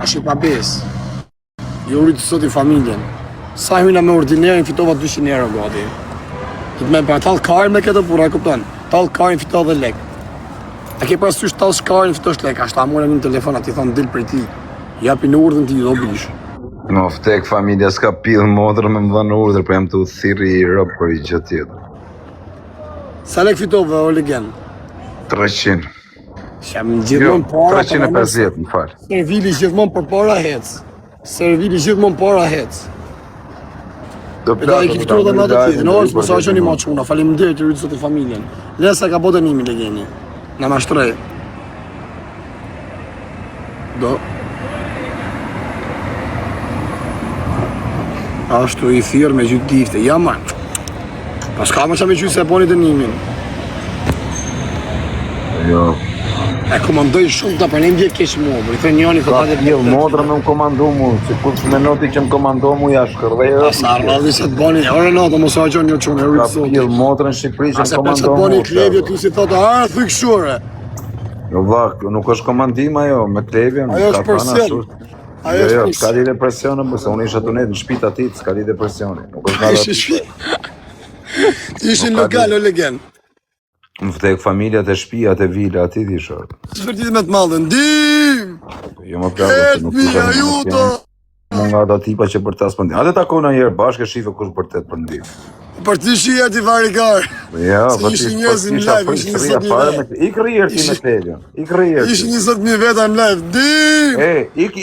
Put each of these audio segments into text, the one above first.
Ashtë i pabes. Jo rritë sot i familjen. Sa hyna me ordinerin fitova 200 euro gati. Të me për talë karin me këtë pura, e kupton? Talë karin fitova dhe lek. E ke parasysh talë shkarin fitosh lek, ashtë ta amore një telefon, ati thonë dil për ti. Japi në urdhën ti, do bish. Në ftek familja s'ka pillë modrë me më dhanë urdhër, për jam të thiri i rëpë për i gjë tjetër. Sa lek fitove, o legend? 300. Shem gjithmon para... 350, më falë. Servili gjithmon për para hec. Servili gjithmon para hec. E da e ki fituar dhe me atë tjetë, në orës përsa që një ma quna, falim dhe të rritë sot i familjen. Lesa ka bote nimi legeni, në ma shtrej. Do. Ashtu i thirë me gjytë difte, ja man. Pas ka më qa me gjytë se e poni të nimin. Jo. E komandoj shumë të përnim djetë kesh mu, i thë njani të tate Jo, modrë me më komandu mu, që kur që me noti që më komandu mu, ja shkërvejë. Asa arvadhi se të bani, ore nato mos a gjonë një qunë, e rritë sotë. Ka pillë modrë në Shqipëri që më komandu mu. Ase për që të bani klevje, tu si thotë, a thykë shure. Jo, vak, nuk është komandim ajo, me klevje. Ajo është presion. Ajo është presion. S'ka lidhe presionë, bëse unë isha të netë në shpita ti, s'ka lidhe presioni. Ishin lokal, o legend. Më vdek familjat e shpijat e vila, ati di shorë. Së vërtit me të malë, ndim! Jo më plakë, se nuk mija juto! Më nga ata tipa që për ta s'pëndim. Ate takona njerë bashkë e shife kush për të pëndim. Për ti shia ti varigar. Ja, se ishin njëzë në live, ishin 20.000 vetë. Ik rrirë ti me klevjen. Ik rrirë ti. Ishin 20.000 veta në live, ndim!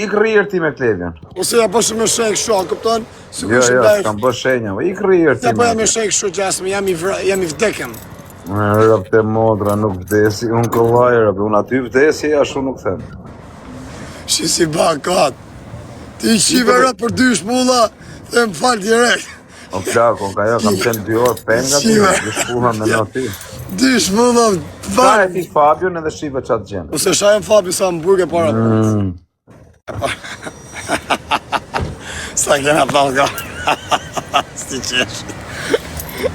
Ik rrirë ti me klevjen. Ose ja po shumë me shenjë kështu, këpton? Jo, s'kam bë shenja, ik rrirë ti me. Ja po jam me shenjë kështu gjasme, jam i vdekem. Rëp të modra nuk vdesi, unë këllaj rëp, unë aty vdesi, ashtu nuk them. Shi si bakat, ti qive rëp për dy shpulla, dhe më falë direkt. O plako, ka jo, kam qenë 2 orë penga ti, dy shpulla me në ti. 2 shpulla, Sa e ti Fabion edhe shive qatë gjenë. Ose shajem Fabi sa hamburge para Sa kena palka. Sti qesh.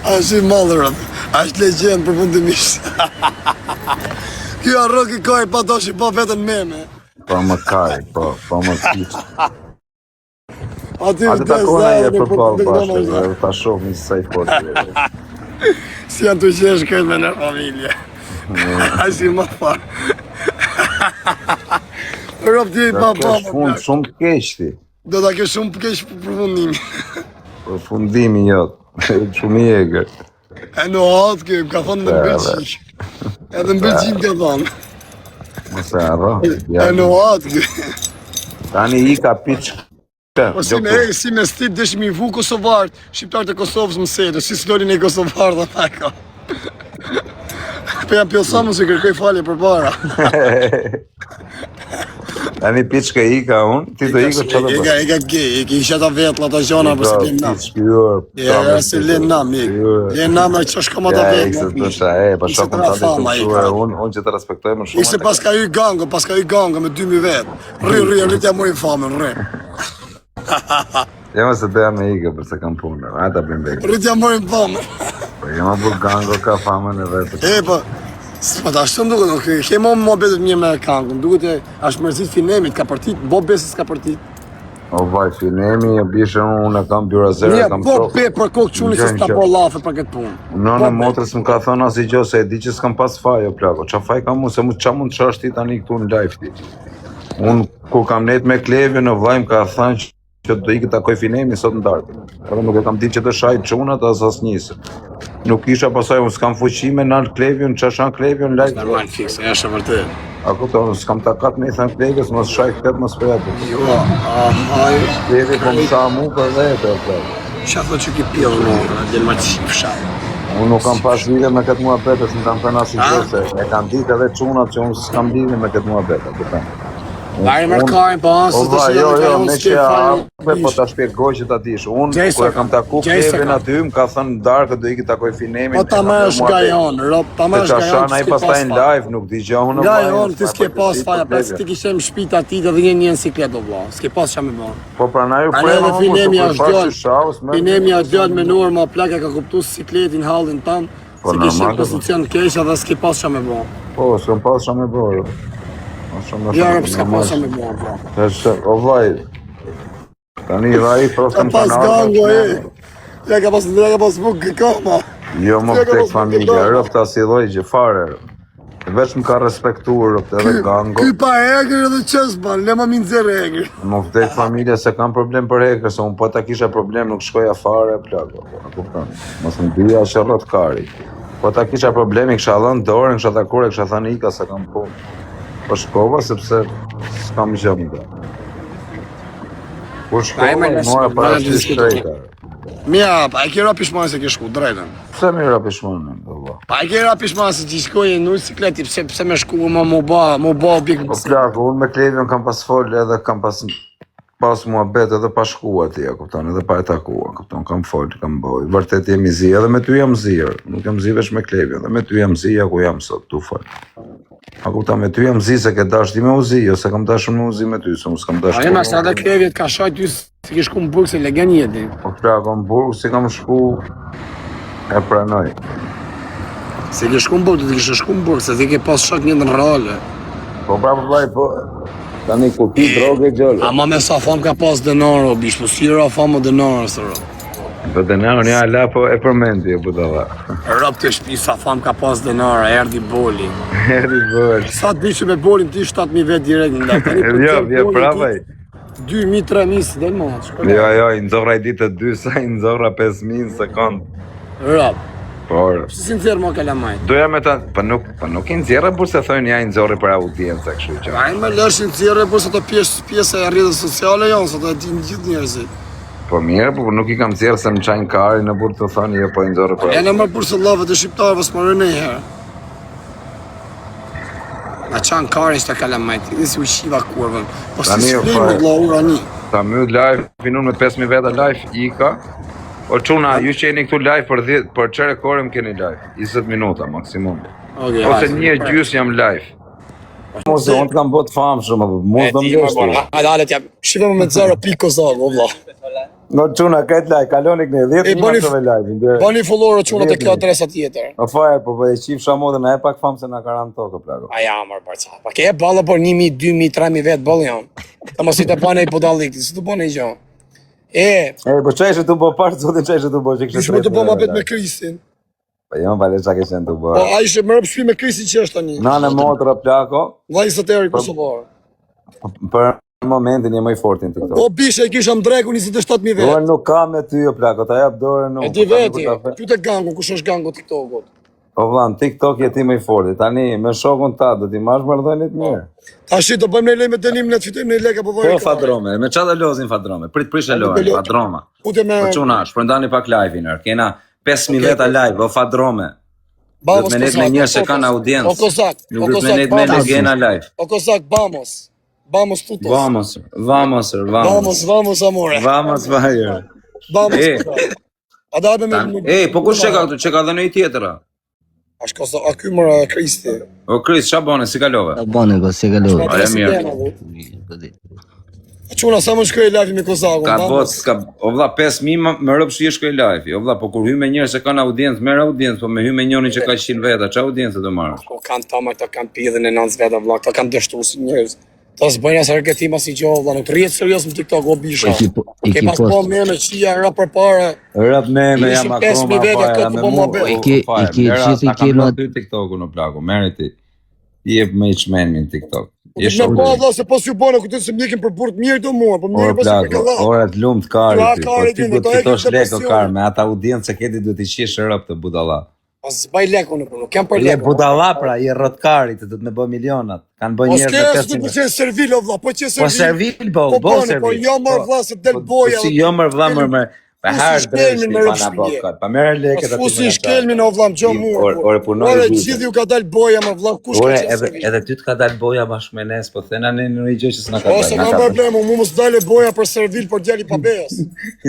Ashtë i malë rëp. Ashtë legjend përfundimisht. Kjo arrok i kaj pa doshi pa vetën meme. Po më kaj, po më kish. Aty të takona e për balë bashkë, ta shumë një saj forë. Si janë të qesh këtë me në familje. Ashtë i më farë. Rëp ti i pa pa. Shumë të kesh ti. Do ta ke shumë të kesh përfundimi. Përfundimi jotë, shumë i egrë. E në atë ke, ka thonë në Belgjik. Edhe në Belgjik ka thonë. Mëse arro. E në atë ke. Tani i ka piqë. Po si me stit deshim i vu Kosovarët, shqiptarët e Kosovës më sejtë, si s'lolin e Kosovarët dhe ta ka. Për jam pjellësa më se kërkoj falje për para. Tani piqë i ka unë, ti do i ka që dhe I ka gej, i ka isha ta vetë la ta gjona për se len nam. Se len nam, len nam e që shka ma ta vetë. Pa shokëm ta dhe të shuar, unë që të respektoj më shumë. Ise pas ka i ganga me 2.000 vetë. Rritja mori famen, Jema se beja me ike përse kam punë, ata bëjmë bejtë. Rritja mori famen. Po jema bërë gango ka famen e vetë. Po ta ashtë të duke, kema më betet një me kangën, duke të ashtë mërzit Finemi, ka partit, bo besës ka partit. O vaj, Finemi, e bishë unë e kam bjura zere, kam po pe për kokë quni se s'ta po lafe për këtë punë. Në motrës më ka thonë asë i gjo, se e di që s'kam pas faj, o plako, qa faj kam mu, se mu qa mund të qashti tani këtu në live ti. Unë, kur kam net me klevje në vaj, më ka thonë që do i këtë takoj Finemi sot në darkë. Edhe nuk e kam dit që të shaj qunat as njësë. Nuk isha pasaj, unë s'kam fuqime në alë klevjën, që ashan klevjën, lajtë. Normal fix, e është e vërtet. A këto, s'kam takat me i thënë klevjës, mos shaj këtë mos fejtë. Jo, Klevjë po më sa mu për vete, o klevjë. Qa thë që ki pjellë në orë, dhe ma qip shaj. Unë nuk kam pas lidhe me këtë mua betës, në kam thënë asë i qëse. E kam ditë edhe qunat që unë s'kam lidhe me këtë mua betës. Lari mërkajnë, po asë të shë jo, me që ape, po ta shpjegoj që ta dish. Unë, kër e kam taku klevin aty, më ka thënë darkë do i ki takoj Finemin. Po ta më është gajon, Rob, ta më është gajon. Se që ashana i pastaj në live, nuk di gjohë në vajnë. Gajon, ti s'ke pas faja, pas ti kishem shpita ti dhe një siklet do vla, s'ke pas qa me bërë. Po pra na ju prema mu, Finemi të përfash që Finemi është djallë me norma, plaka ka kuptu sikletin, hallin tanë, se kishem pozicion kesha dhe s'ke pas qa me bërë. Po, s'kem pas qa me bërë. Ja, s'ka pasa me mua, bro. O vllai. Tani rai Ka prostëm pas gango, Ja ka pas buk kama. Jo më tek familja, rëfta si lloj gjë fare. Veç më ka respektuar rëfta edhe gango. Ky pa egër edhe qës ban, le ma minë zërë egër. Më vdek familja se kam problem për hekër, se unë po ta kisha problem nuk shkoja fare plako. Kupton? Mos më dyja që rrot kari. Po ta kisha problemi, kisha dhënë dorën, kisha takure, kisha thënë ika se kam punë. Po shkova sepse s'kam gjë më dhe. Po shkova, mora para që shkrejta. Mja, pa e kjera pishmanë se ke shku, drejten. Pse më ra pishmanë, valla. Pa e kjera pishmanë se që shkoj në bicikleti, pse me shku mu ba objekt. Po plako, unë me Klevin kam pas fol edhe kam pas muhabet edhe pa shku atje, kupton, edhe pa e takua, kupton, kam fol, kam boj. Vërtet jam i zi, edhe me ty jam zirë, nuk jam zi veç me Klevin, edhe me ty jam zi, ku jam sot, tu fol. A kupton, me ty jam zi se ke dash ti me uzi, ose kam dashur me uzi me ty, se unë s'kam dashur. A jema sa dhe Klevit ka shaj ty si ke shku në burg se legen jeti. Po plako, në burg, si kam shku, e pranoj. Se ke shku në burg, ti kishe shku në burg, se ti ke pas shak një në reale. Po bravo vaj, po, tani ku ti droge gjolë. Ama me sa fam ka pas denaro, bish, po si ra fam o denaro, së ro. Po denaro një ala, po e përmendi e budala. Rap të shpi sa fam ka pas denaro, erdi boli. Erdi boli. Sa të bishë me bolin ti 7.000 vet direkt në da. Jo, vje pravaj. 2.000, 3.000 si del ma. Jo, i nëzorra i ditë 2, sa i nëzorra 5.000 sekund. Rap. Por. Si sincer ma kalamajt. Doja me ta, pa nuk i nëzirë, por se thojnë ja i nëzorri për audiencë, kështu që. A i me lëshin nëzirë, por se të pjesë e rrjetës sociale janë, se të e din gjithë njerëzit. Po mirë, por nuk i kam nëzirë se më qajnë kari në burë të thonë, jo po i nëzorri për E në mërë burë se lave të shqiptarëve s'ma rënë e herë. Na qanë kari shtë kalamajt, i si u shiva kurvën. Po si s'flimë në glaura një. Ta myt live, finun me 5.000 veta live, ika. O quna, ju që jeni këtu live për çere kore më keni live, 20 minuta maksimum. Ose një gjys jam live. Mos unë të kam bot famë shumë, mos do më gjështu. Hajde, halet jam, shive me 0.0 zalë, o vla. No quna, këtë live, kaloni këne 10 minutove live. Bani follower quna të kjo adresa tjetër. O fire, po e qif shamodën, e pak famë se nga karan tokë, plako. A ja, marë barca. Pa ke e balla por 1.000, 2.000, 3.000 vetë ballë janë. Ta mos i të bane i podallikti, si të bane i gjo. Po që ishe të bo parë, zotin që ishe të bo që kështë ishme të bo ma bet me Kristin. Po jo, vale qa kështë të bo. Po a ishe më rëpë shpi me Kristin që është tani. Nane motra plako. Vllai soteri Kosovar. Për momentin je më i fortin të këto. Po bishe, kisha më dreku 27.000 vetë. Unë nuk kam me ty o plako, ta jap dorën nuk. E di veti, ty të gangu, kush është gangu TikTokut. O vlan, TikTok je ti më i forti, tani me shokun ta do t'i mash mardhonit mirë. Tash do bëjmë ne lej me dënim ne të fitojmë ne lek apo vojë. Po fadrome, me çfarë lozin fadrome? Prish e lojë, fadroma. Po çuna, shpërndani pak live-in, kena 5.000 veta live, o fadrome. Do të menet me njerëz që kanë audiencë. O kozak, nuk do të menet me legena live. O kozak, vamos. Vamos tutos. Vamos amore. Vamos vajer. Vamos. A da me po kush çka dhënë një tjetër? Ash ka sa ky mëra Kristi. O Kris, ç'a bën si kalove? Bane go si kalove. A mirë. Çuna sa më shkoj live me kozakun. Ka o vlla 5.000 më rrop shi shkoj live. O vlla, po kur hy me njerëz që kanë audiencë, merr audiencë, po me hy me njërin që ka 100 veta, ç'a audiencë do marr? Po kanë tama këta kanë pidhën e 9 veta vlla, këta kanë dështuar si njerëz. Ta s'bëjnë asë rëketima si gjo, vla, nuk të rjetë serios në TikTok, o bisha. Ke pas po me qia, rap për pare. Rap me jam akoma para, me mu. Gjithë i kema... Ty TikToku në plaku, meri ti. Jep me i qmenmi në TikTok. Me po, vla, se pas ju bënë, këtë se mjekin për burët mirë të mua, për mirë pas për këllat. Orat lumë të kari ti, po ti du të fitosh leko kari, me ata audiencë se keti du t'i qish rëp të budala. Pas zbaj leko në për nuk, kem për leko. Je budala pra, je rotkarit, të du të me bë milionat. Kanë bë njerë dhe 500. Po s'ke nuk qenë servil, o vla, po qenë servil. Po servil, bo servil. Po jo mërë vla, se del boja. Si jo mërë vla, mërë. Pa herë dreshti, pa na bokat, pa mere leket ati me fusi shkelmin o vlam, gjo murë. Ore punoj e gjithi ju ka dal boja më vlam, kush ka qenë servil. Edhe ty të ka dal boja bashkë me nes, po thena në një gjë që s'na ka dal. Ose ka problemu, mu mos dale boja për servil për djali pa bejas.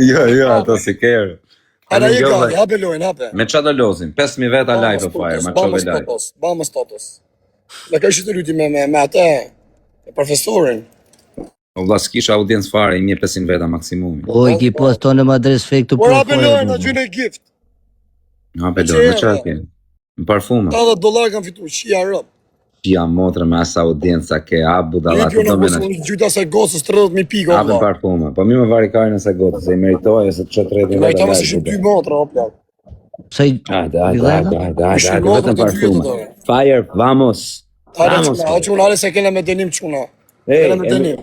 Jo, ato si kerë. Ana i ka, hape lojnë, hape. Me qa do lozin, 5.000 veta live o fire, ma qove live. Bamos totos. Me ka ishte luti me atë, me profesorin. O vla s'kisha audiencë fare, 1.500 veta maksimumi. O, i ki post tonë më adres fake të por hape lojnë, a gjyne gift. Hape lojnë, me qa ke? Në parfuma. $80 kanë fitu, qia rëp. jam motrë me asa audienca ke a budalla Një pjona mos unë gjyta se gocës 30.000 pikë, o Ape vlla. parfume. Po mi më vari karin e se gotë, se i meritoj e se të qëtë rejtë Ma i tama se ishim 2 motra, o plak. Pse Hajde, Ishim vetëm motra të parfume. dy të Fire, vamos. A quna, ale se kena me denim quna. Kena me denim.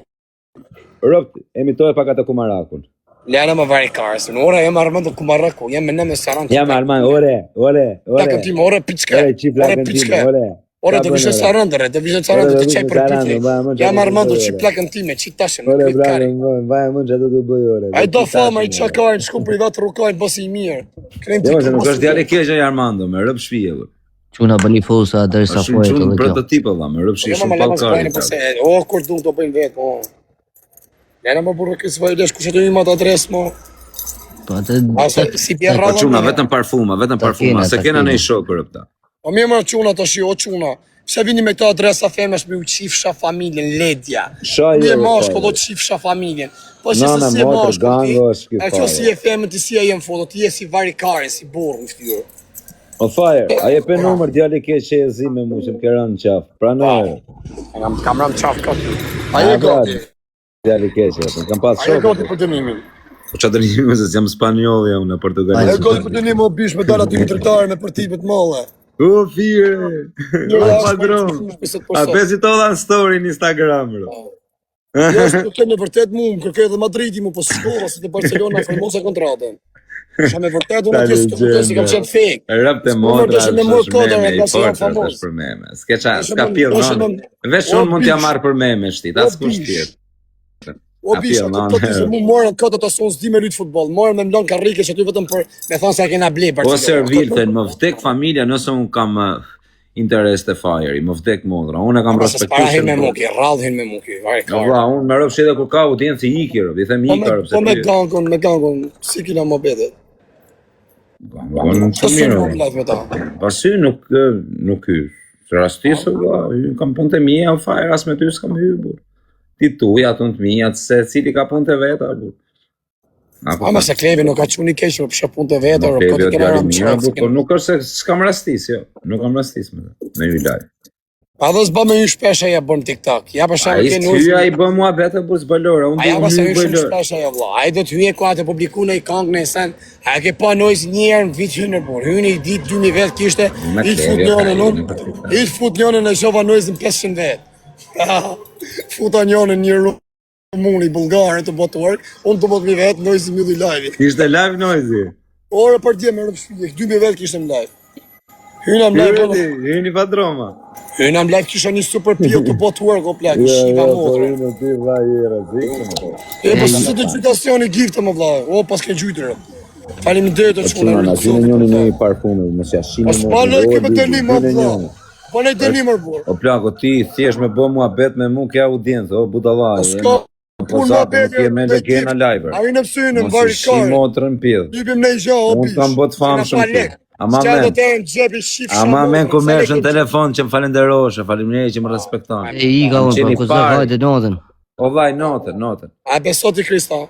Rob, emitoj pak atë kumarakun. Lena më vari karës, në ora jem armën të kumaraku, jem me në me saran. Jam Arman, ore. Plakën tim, ore piçke. Ore, qi plakën tim, ore. Ore të vishe sarandëre, të vishe sarandëre të qaj për pitli. Jam armëndu që plakën time, që tashe në Ore, këtë kari. vaj më që ato të bëj, ore. A i do fama, i qakajnë, shkum privat rukajnë, bësi i mirë. Jo, se nuk është djali keqë e Armando, me rëb shpije, bër. Quna bëni fosa derisa Shumë po e shumë të dhe kjo. prototipo, valla, me rëb shpije shumë palkari. O, kur du të bëjnë vetë, o. Lena më burë kësë vajlesh, ku që të imat adres, mo. Po atë Asa, si bjerë Po radha quna, mire. vetëm parfuma, se kena nej shokër e pëta. O mirë më quna të shi, o quna. Pse vini me këta adresa femesh me u qifsha familjen, ledja. Një mashkull, o qifsha familjen. Po që se si e mashkull ti, a që si e femën ti si e jem foto, ti e si varikare, si burë në ftyrë. O fire, a je pe numër djali keq që e zi me mu që më ke rënë në qafë. Pranoj. Kam rëmë qafë këtu. A je gati? Djali keq, kam pas A je shokë. gati për dënimin? Po që dënimin se jam spanjoll jam në A je Portugalisht. gati për dënimin o bish me dala të tretare me përtipet male? O fire, o padron. A besi të dha në story në Instagram, bro. Jo, është kërkej me vërtet mu, më kërkej edhe Madridi mu, po s'kova se të Barcelona famosa kontratën. Isha me vërtet unë atje s'ka përtej si kam qenë fake. Rëp të S'po modra, mërë me morë kodër, meme, i nga se jam fortë famos. është për meme. S'ka pjellë nane. Vesh unë mund t'ja marrë për meme shtit, as kush tjetë. O bish, ato të se mu morën këtë të sonë s'di me lytë futbol, morën me mlon karrike që aty vetëm për me thonë se a kena ble Po Servilte, më vdek familja nëse unë kam interes të fajeri, më vdek modra. Unë e kam respektu Para hin me muki, rrallë hin me muki, vaj karë. Valla, unë me rëpë shede kur ka audiencë i iki, rëpë, i them i ka rëpë. Po me gangon, si kina më bedet. Unë Që që së në mirë. live me ta? Pasy nuk hy. Se rastisë, unë kam punë të mija, o fajr, as me ty s'kam hy, bur. Ti tuja, të në të mija, se cili ka punë të veta, bur. Ama se Klevi nuk ka quni keq, për pësha punë të vetë, Nuk për e këtë vjetë kena gari rëmë mirë, qërë. por nuk është se s'kam rastis, jo. Nuk kam rastis me një lajë. A dhe s'ba me një shpesha ja bërë në TikTok. Ja për A shumë i ke s'tyja i bë mua vete, bur s'bëllore, unë A ja du pas e një një shumë bëllore. shpesha ja vla. A i do të hyje ku atë publiku në i kangë në i sen. A ke pa nojës njerë në vit hynër bur. Hynë i ditë 2.000 vetë kishte. Me I të fut Klevi, njone ka, nuk. në përfit. I të fut njone në shova nojës në 500 vetë. Futa njone një rumuni bulgare të botë work. Unë të botë mi vetë nojës në mjulli live. Ishte live noise. Ore për dje me rëpë shpije. 2.000 vetë kishte në live. Hyna më live. Hyni pa droma. Hyna më live kisha një super pio të botë work o plak. Shiva motra. ty vla i rrezikshëm. E po si të gjytacioni gifte më vlla. O pas ke gjytër. Faleminderit të çuna. Na gjeni njëri një parfume, mos ja shihni. As pa ne kemi denim më vlla. Po ne denim më burr. O plako ti thjesht me bë muhabet me mu ke audiencë, o budalla. Ska punë më bete. me legena live. A në psyn në Mos i vari shi kar. motrën pidh. Jepim ne gjë o Unë kam bot famë shumë ti. Ama Ska do men, të në xhepi shif. ama men ku merresh në telefon që më falenderoshe, faleminderit që më respekton. e i ka unë, Qeni po kësa parë. vajtë notën. O vllai notën. A beso ti Krista?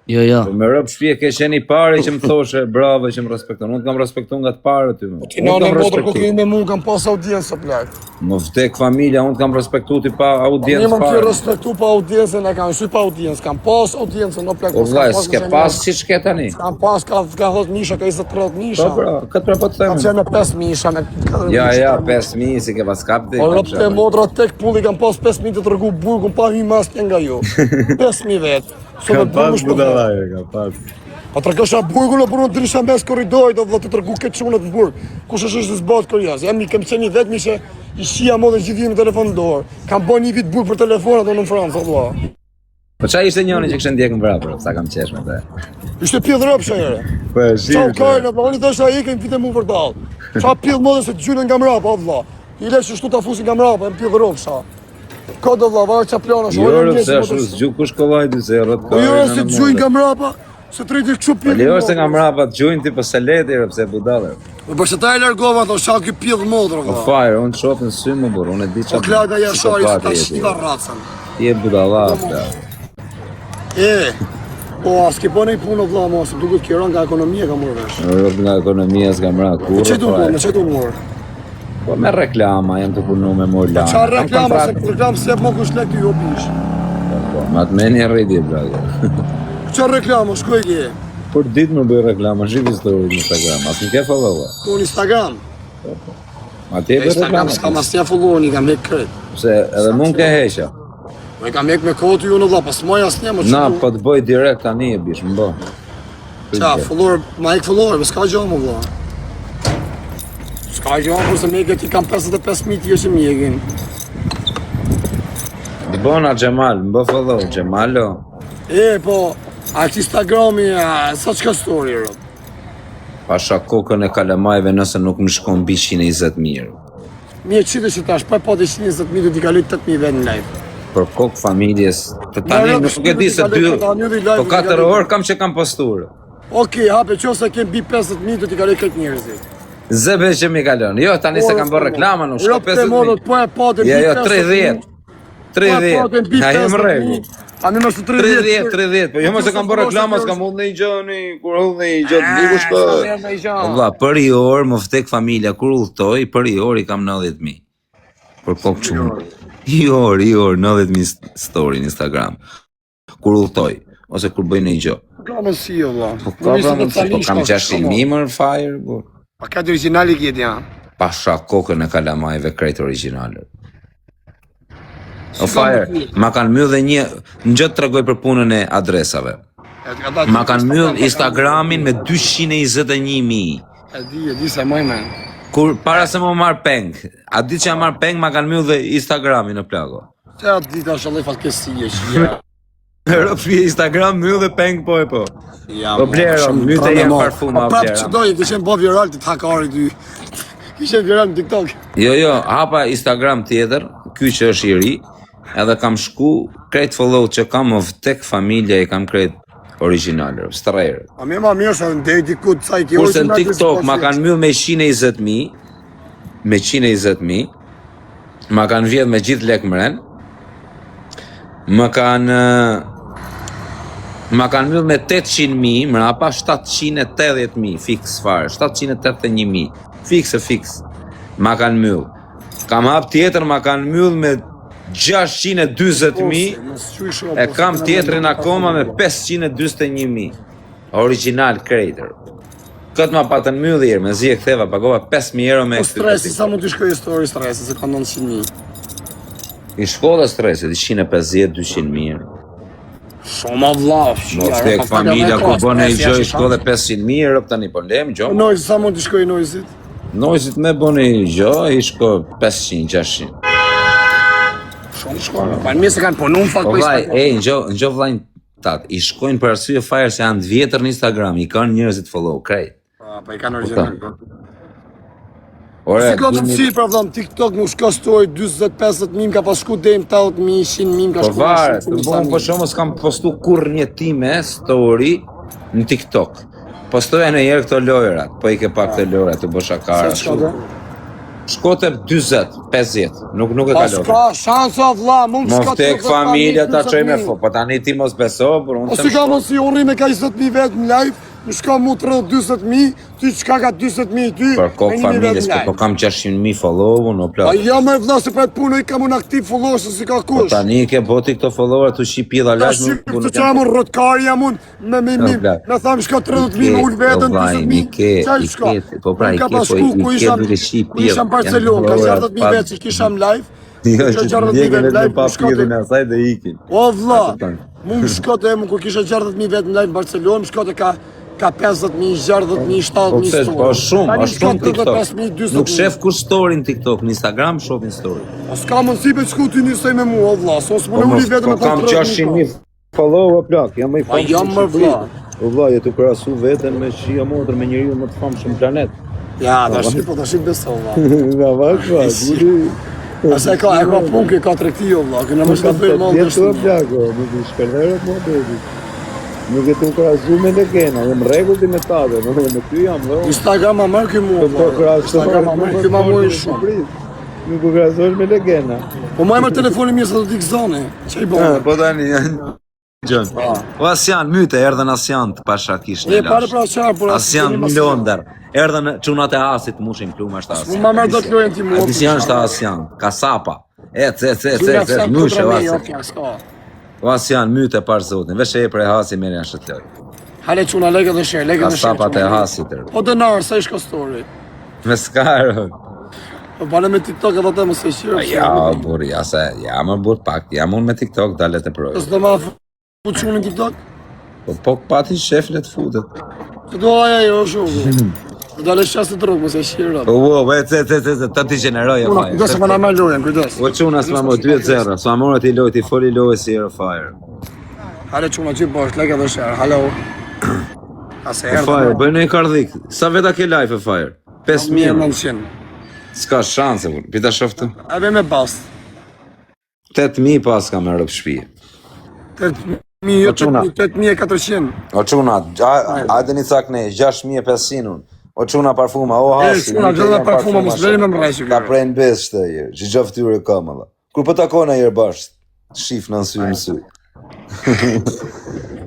Jo, jo. Po me rëp shpije ke qeni pari që më thoshe bravo që më respekton. Unë kam respektuar nga të parë ty më. Ti në motor ku kemi me mua kam pas audiencë plak. Më vdek familja, unë kam respektu ti pa Ne audiencë më ke parë. respektu pa audiencën, e kam sy pa audiencë, kam pas audiencën no plak. O vllai, s'ke pas si shke tani. Kam pas ka thot misha, ka 20-30 misha. Po bra, këtë pra po të Kam them. qenë me 5 misha, me 4 Ja, 5.000 si ke pas kap dhe. O rëpë të modra tek pulli kam pas 5.000 të tërgu burgun pa hy maske nga ju. 5.000 vetë. So me burgu shpëtë. ka pas. Pa të rëkësha burgun e burgun të risha mes koridorit o vëllë të tërgu këtë qunët në burg. Kush është në zbatë kërjas. Jam kem qenë një vetë mi që i shia modë në gjithë në telefon në dorë. Kam bën një vit burg për telefonat o në Francë, o vëlla. Po qa ishte njëri që kështë ndjek në vrapër, sa kam qesh me te. Ishte pjedh rëpsha jere. Po e Qa u kajnë, o vëlla, një thësha i kem vite mu vërdal. Qa pjedh modë se të gjynë nga mrapa, o vëlla. I lesh që shtu ta fusin nga mrapa, e më pjedh rëpsha. Ka do vëlla, varë qa plana, Jo, rëpse ashtu s'gju kush kollaj dy se rrët Po jo se të gjujnë nga mrapa, se të rejti kështu pjedh. Jo se nga mrapa të gjujnë ti, po se leti rëpse budale. Po përse ta e largova, thon shak ky pjedh modra, Po vëlla. fajrë, unë të shofë në sy më burë, unë e di Po qatë. klaga jashari se ta shtiva racën. Ti e budala, plak. E, po s'ke po nej punë vëlla mos, duket që nga ekonomia ka marrë vesh. Rrët nga ekonomia s'ka mra, Me kurë, çe du fajrë. me çe du mor? Po me reklama, jam të punu me Morlana. Qa reklama se program se më kush lek të jopish. Po, ma të meni e rriti, brother. Qa reklama, shkoj ke? Për ditë më bëj reklama, shqip histori në Instagram, as më ke followa. Po në Instagram. Ma ti e bëj Instagram reklama. s'kam asnjë follow, i kam hek kret. Pse edhe mund ke heqa. Po i kam hek me kohë ty unë vlla, pas moj asnjë më Na, çu. po të bëj direkt tani e bish, më bo. Qa, follower, ma hek follower, s'ka gjë më vlla. S'ka gjë, kurse me ke ti kam 55.000 ti është mjekin. Të bona Gjemal, më bë follow, Gjemalo. Po, atë Instagrami, sa çka story ro. Pasha kokën e kalamajve nëse nuk më shkon mbi 120.000. Mirë qytet që tash, po të 120.000 do t'i kaloj 8.000 vet në live. Për kokë familjes, të tani nuk e di se 2, po 4 orë kam që kam posturë. Okej, hape qose kem bi 50.000 do t'i kaloj këtë njerëzit. Zebe që mi kalon, jo tani se kam bërë reklama, nuk shko 50.000. Po e patë bi 50.000. Jo, 30, ja jem regu. A më mësë 30. 30, po jo më se kam bërë reklama, s'kam hull në i gjëni, kur hull në i gjëni, diku shko. Valla, për i orë më vdek familja, kur ulltoj, për i orë i kam 90.000. Për kokë qumë. I orë, 90.000 story në Instagram. Kur ulltoj, ose kur bëj në i gjë. Ka më si, valla. Po kam 600.000 mërë fire, bu. Pa këtë originali kjetë janë. Pasha kokën e kalamajve krejt originalër. O fire, ma kanë mbyll dhe një, në gjëtë të regoj për punën e adresave. Ma kanë mbyll Instagramin me 221.000. E di se moj men. Kur para se më marr peng, a di që jam marr peng, ma kanë mbyll dhe Instagramin në plago. Që atë dita shallaj fatkesie që ja. Ropi Instagram mbyll dhe peng po e po. Ja, Po blero, myte janë parfuma Prapë blera. që dojë, kishen bo viral të hakari ty. Kishen viral në TikTok. Jo, hapa Instagram tjetër, ky që është i ri, edhe kam shku, krejt follow që kam më vtek familja i kam krejt originalër, strejrë. A me ma mirë se në dej diku të saj kjo Kurse në TikTok ma kanë mbyll me 120.000, ma kanë vjedh me gjithë lek mren, ma kanë mbyll me 800.000, mrapa 780.000, fix fare, 781.000, fix, ma kanë mbyll. Kam hap tjetër, ma kanë mbyll me 620.000, e kam tjetërin akoma me 521.000. Original creator. Këtë ma patën myllirë, me zi e ktheva, pagova 5.000 euro me... Po stresi, sa mund t'i shkoj histori stresi, se ka 900.000. I shkolla stresit, 150-200.000 euro. Shoma vlla, Mo ftek familja ku bën e gjë, i shkolla 500.000 euro, tani po lem, gjo. Nojzit, sa mund t'i shkoj nojzit? Nojzit me bën e gjë, i shko 500-600. Shumë shkojnë, pa në mirë se kanë punu në fakt Po për vaj, Instagram. në gjo vlajnë tat, i shkojnë për arsye fire se janë të vjetër në Instagram, i kanë njerëzit follow, krejt. Pa i kanë original. Ore, Si ka të mësi për vlam, TikTok nuk shka story 20-50.000, ka pas shku dejmë 80.000, 100.000, ka Po shku varet, të bon për shumë s'kam postu kur një time story në TikTok. Postoja në jerë këto lojrat, po i ke pak të lojrat të bësha kara. Se qka dhe? Shkote 20, 50, nuk e Pas kalove. ka shansa vla, mund Mo s'ka vtek familja ta qoj me fo, po tani ti mos beso, por unë O si ka mos si unë me ka 20.000 vetë në live, në shka mu të rrët 20.000, ty qka ka 20.000 ty, për kokë familjes, po kam 600.000 follow, në A plak. ja me vla se për punë i kam unë aktiv follow se si ka Po kush. tani ke boti këto follower të shqipi dhe Ta lash shqip të që jam unë rëtkari jam unë, me thamë shka 30.000 me ullë vetën, 20.000, qaj shka. Po pra, Unë ka pas shku ku isham Barcelon, ka 60.000 vetë që kisham live, Jo, që të ndjekën e të papirin e asaj dhe ikin. O vla, mu më shkote e mu kur kisha 60.000 vetë në live në Barcelon, më shkote ka 50.000, 60.000, 70.000 story. Po shumë, është shumë TikTok. 35.000, Nuk shef kur story në TikTok, në Instagram shofin story. O s'ka mundësi për shku ty njësoj me mu, o vlla, sos më në uli vetë me Po kam 600.000 follow e plak, jam më i Pa famshëm. jam më vlla. O vlla, je të krahasu veten me shija motër me njeriu më të famshëm në planet. Ja, tash beso, vlla. Nga vaka, guri. Ase e ka punë, ka tregti, o vlla, këna më shka bëjë më Jetë të plako, nuk i shperderët më bëjti. Nuk e të krahasu me legena, jam rregullt i me tate, me ty jam dhe unë. Instagram a mërë këj mua, vlla. Instagram a mërë këj ma mërë shumë. Nuk u krahasosh me legena. Po ma e mërë telefoni mirë sa do t'i këzone. Që i bëmë? Po tani janë Gjën. O Asjan, myte, erdhen Asjan të pasha kish në E pare pra qarë, por... Asjan Londër. Erdhën çunat e Asit mushin plumë është Asi. Unë ma merr do të lojën ti mua. Ati janë është As janë, kasapa. Myshe Asi. O As janë myte par zotin. Vesh e për e Hasi merr janë shëtloj. Hale çuna lekë dhe shër, lekë dhe shër. Kasapat e Hasit. Po dënar sa ish kostori. Me skarë. Po bale me TikTok edhe të mos e shiro. Ja, burr, ja më burr pak. Jam unë me TikTok dalet e proj. S'do ma fuçun në TikTok? Po pati shef le të futet. Do aja jo shumë. Do le shasë të rrugë, mos e shiro. Të ti gjeneroj e fire. Kujdes, më na marr lojën, kujdes. O çuna s'ma mo 2-0, s'ma morë ti loj ti foli loj si Hero Fire. Hale çuna gjithë bosh, lekë dhe shër. Halo. Ase erdhë. Fire, bëjnë e kardhik. Sa veta ke live e Fire? 5.000. 900. S'ka shanse, pita shoftë. A be me bas. 8.000 pas ka me rëpë shpije. 8.000, jo 8.400. O çuna, hajde një cak ne, 6.500 unë. O çuna parfuma, o Hasi. Çuna, gjithë parfuma, mos veri me mrejshë. Ka prejnë besë shtë e jërë, që gjë ftyre kam edhe. Kur po takona jërë bashkë, shif në sy në sy.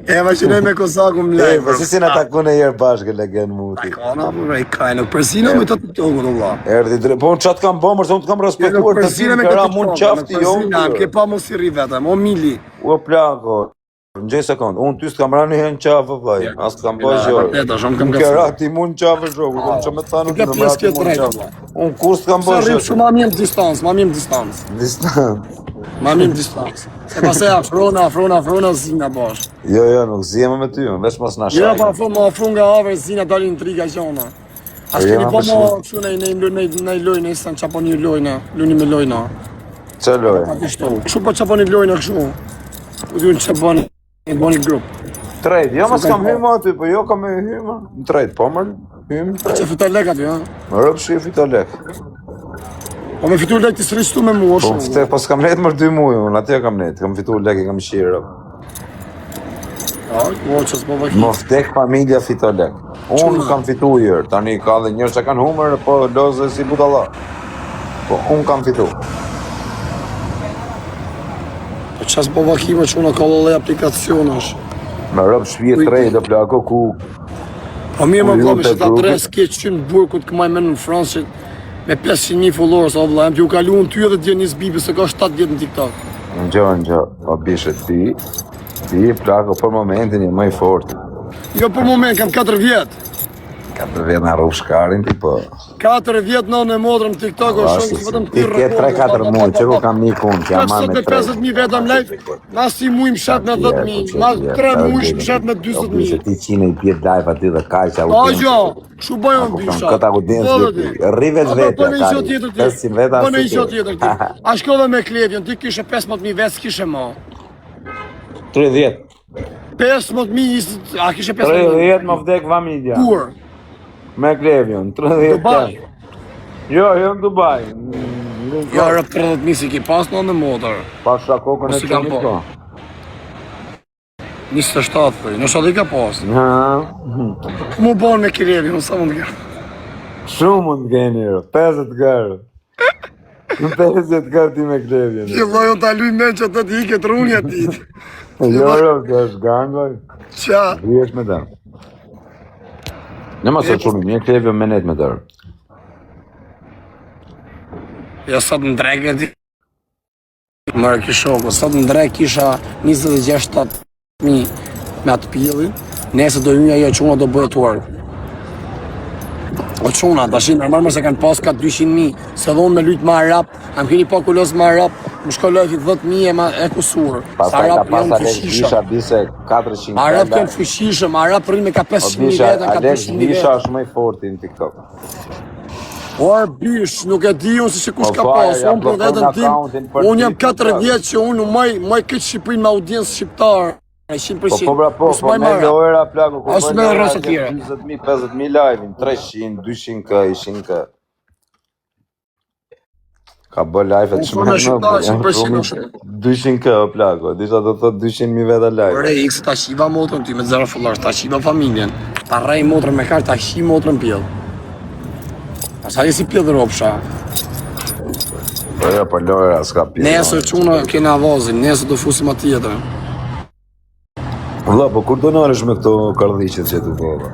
E ma që ne me Kosaku më lejë. Po si na takone jërë bashkë, legend muti. Kana, më rej, kajnë, përsina me të TikTok-u, do vla. Erdi drejt, po unë qatë kam bëmër, se unë të kam respektuar të Përsina tim, me të këra mund qafti jo Përsina, më ke pa mos i ri vetëm, o mili. O plako, në gjej sekund, unë ty s'kam rani hen qafë, vlaj, as t'kam po zhjorë. Eta, shumë kam Unë këra ti mund qafë zhokë, unë që me thanë, Ke pjesë kjo të rejtë, unë kur s'kam po Sa rrim zhjorë. shumë ma mjem distancë, ma mjem distancë. Distant. Ma mjem distancë. Se pas e afrona, zina bash. Jo, nuk zjema me ty, veç mos na Jo, shaj. pa afru nga avër, zina dalin intriga gjona. As keni po mo kështu në lojnë, në istan qapo një lojnë, luni me lojnë. Që lojë? Kështu po qapo një lojnë kështu. U dhju në që bani grup. Trejt, jo mas kam hymë aty, po jo kam me hymë. Në trejt, po mërë, hymë. Që fitar lek aty, ha? Më rëpë shi fito lek. Po me fitur lek të sristu me mua Po, shumë. po s'kam net mërë 2 mujë, unë atje kam net, kam fitu lek e kam shirë. Ja, po që s'po vëki. Më vdek familja fito lek. Unë kam fitu jërë, tani ka dhe njërë që kanë humër, po lozë si budalla. Po, unë kam fitu. Po që s'po vëki me që në ka lëllë aplikacionash. Më rëpë shpije trejt, dhe plako ku. Po mirë më Ku vëllë, ju që te ta grupi? tre s'ke qynë burë ku të këmaj menë në Fransë me 500.000 followers, o vëllë, jam t'ju kalu në ty edhe Dionis Bibi, se ka 7 vjetë në TikTok. Në po bishe ti plako për momentin e më i fort. Jo për moment, kam 4 vjetë. Ka të vjetë në rrugë shkarin ti po. 4 vjetë në modrën TikTok, o shumë, që vetëm Ti ke 3-4 muaj, që ku kam një kun, që jam marrë me 3. 50.000 vetëm lejt, ma si muj më shet me 10.000, ma 3 muj më shet me 20.000. Ti qine i pjetë live aty dhe kaj që A gjo, shu bëjo në bisha. Këta audiencë, rrive të vetë, Bënë i qo tjetër ti, 500 veta bënë i qo tjetër ti. A shkove me Klevjon, ti kishe 15.000 vetë, s'kishe ma. 30. 15.000, a kishe 15.000? 30 më vdek familja. Kur? Me Klevjon, 30. Dubai. Jo, në Dubai. Ja, rëp 30.000 si ki pas në motor. Pasha kokën e si kam të po. një 27 për, në shadi ka pas. po. Mu bon me Klevjon, sa mund ka. Shumë mund t'geni, 50 gërë. Në 50 gërë ti me Klevjon. Që vajon t'a luj me që të t'i këtë runja ti. Jo, të është ganë, vaj. Qa? Rjesh me dërë. Në ma së qëmi, mje Klevjon me net me dërë. Ja sot në drek e ti. Mërë kishoko, sot në drek kisha 26.000 me atë pillin. Nese do hyja jo quna do bëhet work. O quna, tashin normal se kanë pas ka 200.000, se dhonë me lujt ma rap, am keni pa kulos ma rap, më shkolloj 10.000 e kusurë. Pasaj ka pas Alex Visha bise 400 Arab kënë fëshishëm, Arab rrimë ka 500.000 vetën, ka 300.000 Visha vetën. është më i forti në TikTok. Por bish, nuk e di unë se si kush ka pas, unë për vetën tim, unë jam 4 vjetë që unë maj këtë Shqipërinë me audiencë shqiptarë, 100%. Po me lojera plako, As me rrasa tjera. 20.000, 50.000 live, 300, 200k, 100k. Ka bë live të Unë shqiptarë, 100% 200k o plako, disha do thot 200.000 veta live. Ore, x ta shiva motrën ty me 0 followers, ta shiva familjen, ta rej motrën me kartë, ta shi motrën pjellë. Asaj si pjellë ropsha. Po jo, po lojera s'ka pjellë. Nesër quna kena vazin, nesër do fusim atë tjetër. Valla, po kur do nërësh me këto kardhiqet që tu bova?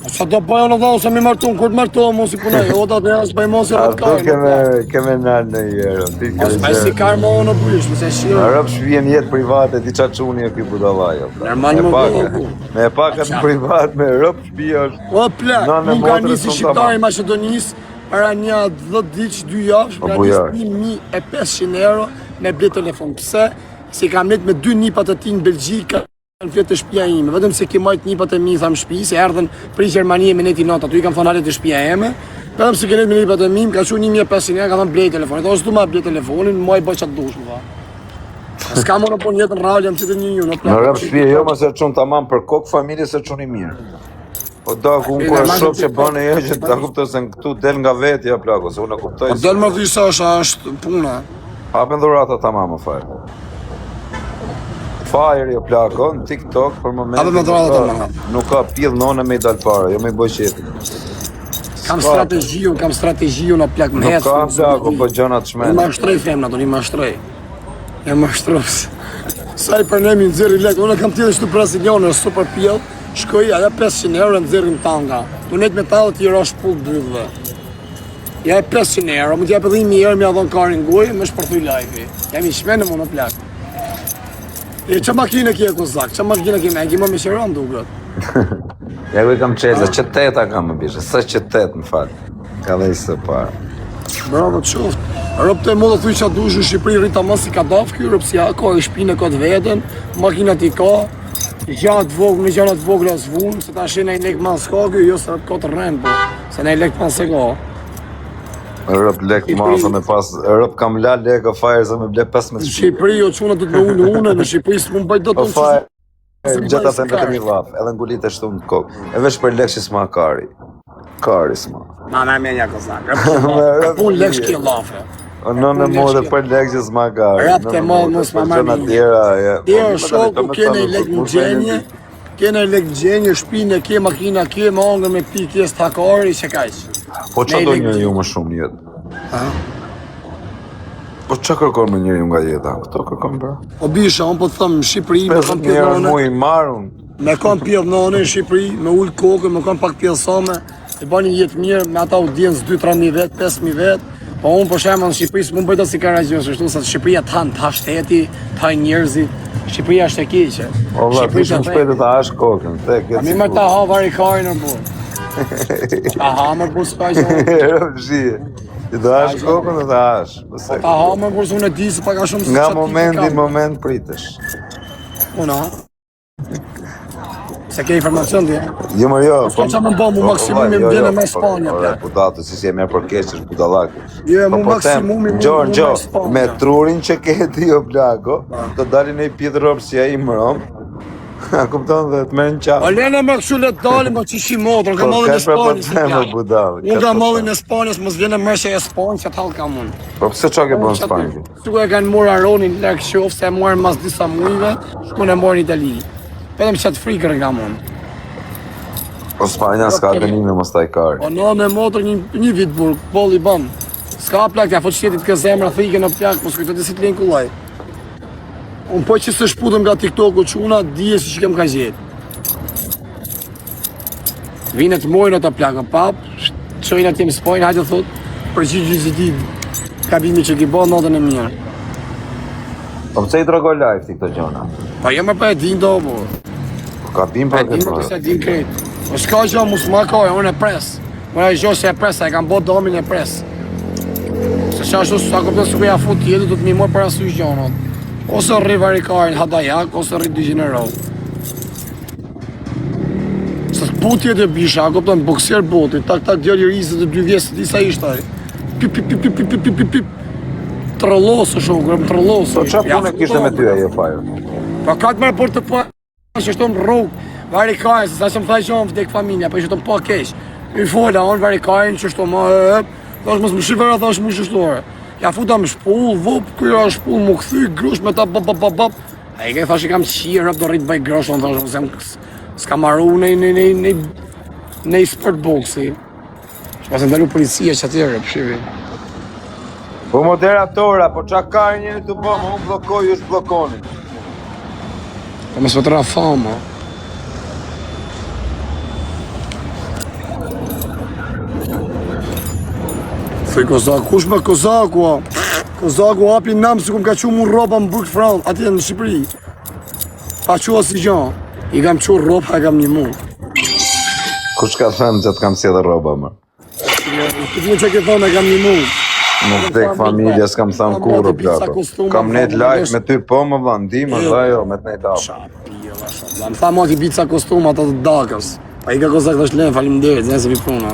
Sa do bëjë në dhënë se mi martun, kur të martohë mos i punoj, o da të jasë bëjë mos i rëtë karë. Keme nërë në jërë. Mos bëjë si karë më në bëjsh, mëse shirë. Rëpë shpijen jetë private, ti qa quni e këj budalajo. Normal më bëjë. Me pakat në privat, me rëpë shpijen. O plak, unë ka njësi shqiptari Maqedonisë, para një 10 ditë, 2 javë, ka njësë 1.500 euro me ble telefon. Pse? Si kam net me 2 nipat të ti në Belgjika, në fletë të shpia ime, vetëm se ki majtë nipat e mi, thamë shpi, se erdhen prej Gjermanie me neti nota, tu i kam thonë halet të shpia eme, vetëm se ki net me nipat e mi, ka që 1.500 euro, ka thonë blej telefonit, ose du ma blej telefonin, ma i bëj qatë dush, më tha. S'ka më në po njëtë në rallë, jam që të një ju, në plakë. Në rëpë shpije, jo më se qunë tamam për kokë familje se qunë i mirë. Po da ku unë kërë shok që bënë e që ta kuptoj se në këtu del nga vetja plako, se unë e kuptoj. Po del më dhisa është puna. Hapen dhurata tamam më fajrë. Fajrë jo plako, në TikTok për momentin nuk ka pidh none me i dalë para, jo me i bëj qetin. Kam strategiju në plak më hecë. Nuk ka plako, po gjonat shmenë. Një ma shtrej femna, do një ma shtrej. Një ma shtrojës. Sa i për nemi në zirë i lekë, unë kam tjede shtu Brasilionë, super pjell, shkoj, aja 500 euro në zirë në tanga. Tu net me talë tjera shpull bëdhve. Ja e 500 euro, më t'ja për 1000 euro, mi adhon karin goj, më shpërthuj live. Jam i shmenë më në plak. E që makine kje kozak, që makine kje me, e kje më shiron duket. Ja ku i kam qeza, që teta kam më bishe, sa që tet më falë. Ka dhe i së parë. Bravo të qoftë. Rëpë të mu dhe thuj që dush në Shqipëri rrita më si ka dafky, rëpë si ka e shpinë e këtë veten, makinat i ka, gjatë vogë, në gjanat vogë la zvunë, se ta shenë e lek ma s'ka kjo, jo se rëpë këtë rrenë, po, se ne lek pa se ka. Rëp lek masa me pas, rëp kam la lek o fajrë se me ble 15 Në Shqipëri, o quna të të me unë, në Shqipëri së më bëjt do të o fajrë, gjeta se në vetëm i laf, edhe ngulit e shtu në kokë, e veç për lek që s'ma kari. Kari s'ma. Na me menja kozak, pun lek shki lafe. O në mu dhe për lek që s'ma kari. Rap të madhë mos ma menja. Tjera shoku, kene i lek në gjenje, kene i lek në gjenje, shpine, kje makina, kje më angër me pi, kje stakari, që kajqë. Po që do njëri ju më shumë një jetë? Po që kërkon me njëri ju nga jeta? Këto kërkon bra? O bisha, unë po të thëmë, në Shqipëri, me kam 50 pjedhë njerë në mu i marun. me kam pjedhë në Shqipëri, me ullë kokë, me kam pak pjedhë same, e ba një jetë mirë, me ata audiencë 2-3.000 vetë, 5.000 vetë, po unë për shemë në Shqipëri, së më bëjta si Karagjos, është sa Shqipëria të hanë, të shteti, të njerëzit, Shqipëria është e keqe. O vla, ti shumë shpetë të hash kokën, te këtë mi më ta ha vari kajnë në burë. Ta ha më burë s'ka gjë. Rëpë shije, ti të hash kokën dhe të hash. Ta ha më burë s'unë e di se pa ka shumë nga momenti në moment pritesh. Una. Se ke informacion dhe? Jo më jo. S'ka që më bë mu maksimumi më vjene me Spanja. Ore, budatu, si si e merë për keqë, është budalaki. Jo, mu maksimumi më vjene me Spanja. Me trurin që ke ti o plako, të dalin e i pidhë ropë si a i më romë, a kupton dhe të merë në qafë. O lene me këshu le të dalim, o që shi motrë, ka mollin e Spanjës. Unë ka mollin e Spanjës, mos vjene mërshë e Spanjës, që t'halë ka mund. Po pëse qa ke bënë Spanjë? Shtu e kanë morë Aronin lërë qofë, se e morën mas disa mujve, shku në morën Itali. Petëm që të frikër nga mund. Po Spanja s'ka dënime mos taj kari. O në me motrë një vit burë, bol i bëm. S'ka plak, ja fot shtetit kë zemra, thike në plak, mos kujtë të si t'linë kullaj. Unë po që se shputëm nga TikTok-u quna, dije si që kem ka gjetë. Vine të mojnë ata plakë, pap, qojnë atje më spojnë, hajtë të thotë, për që gjyziti kabimi që ki bo notën e mirë. Po pëse i drogo live ti këto gjona? Pa jema pa e din do, bo. Po ka bim Pa për e din këtë do, se projekt. e din krejtë. O s'ka gjo, mu s'ma kaj, unë e pres. Unë e gjo se e pres, e kam bo domin e pres. Se që ashtu, sa këpëtë s'ku ja fut tjetë, du të mi moj për asu gjonot. Ose rri varikarin hadajak, ose rri 200 euro. Se putje dhe bisha, a këpëton boksier botit, tak djali rizët e 2 vjesë, disa ishtaj. Pip, pip, pip, pip, pip, pip, pip, pip. Trëllosë shokë, trëllosë. Po qa punë e kishte me ty e je fajrë? Pa ka të mërë për të pa, që shto në rrugë, varikarin, se sa që më thaj që më vdek familja, pa shto në pa kesh. I fola, onë varikarin, që shto ma thash mos më shifera, thash më shështore. Ja futa më shpull, vup, kërja shpull, më këthy, grush me ta bap. A i ke thash i kam qirë, rëp do rritë bëj grosh, në thash, mëse s'ka maru nej sport boxi. Që pas e ndalu policia që atyre, pëshivi. Po moderatora, po qa ka njëri të bëmë, unë blokoj, ju shblokoni. Po me s'vëtëra fama. Thoj Kozak, kush me Kozaku, a? Kozaku hapi nam si kum ka qu mu roba më Burg Front, atje në Shqipëri. Pa qu asë gjan, i kam qu roba e kam një mu. Kush ka thënë që të kam si edhe roba, më? Këtë një që ke thonë e kam një mu. Në vdek familja s'kam thënë kur, o plako. Kam net live me ty po më vënë, di më dhe jo, me të nejt apë. Qa pjela, shumë. Më tha mati pizza kostum ata të dakës. Pa i ka Kozak të shlenë, falim derit, zënë se vi pruna.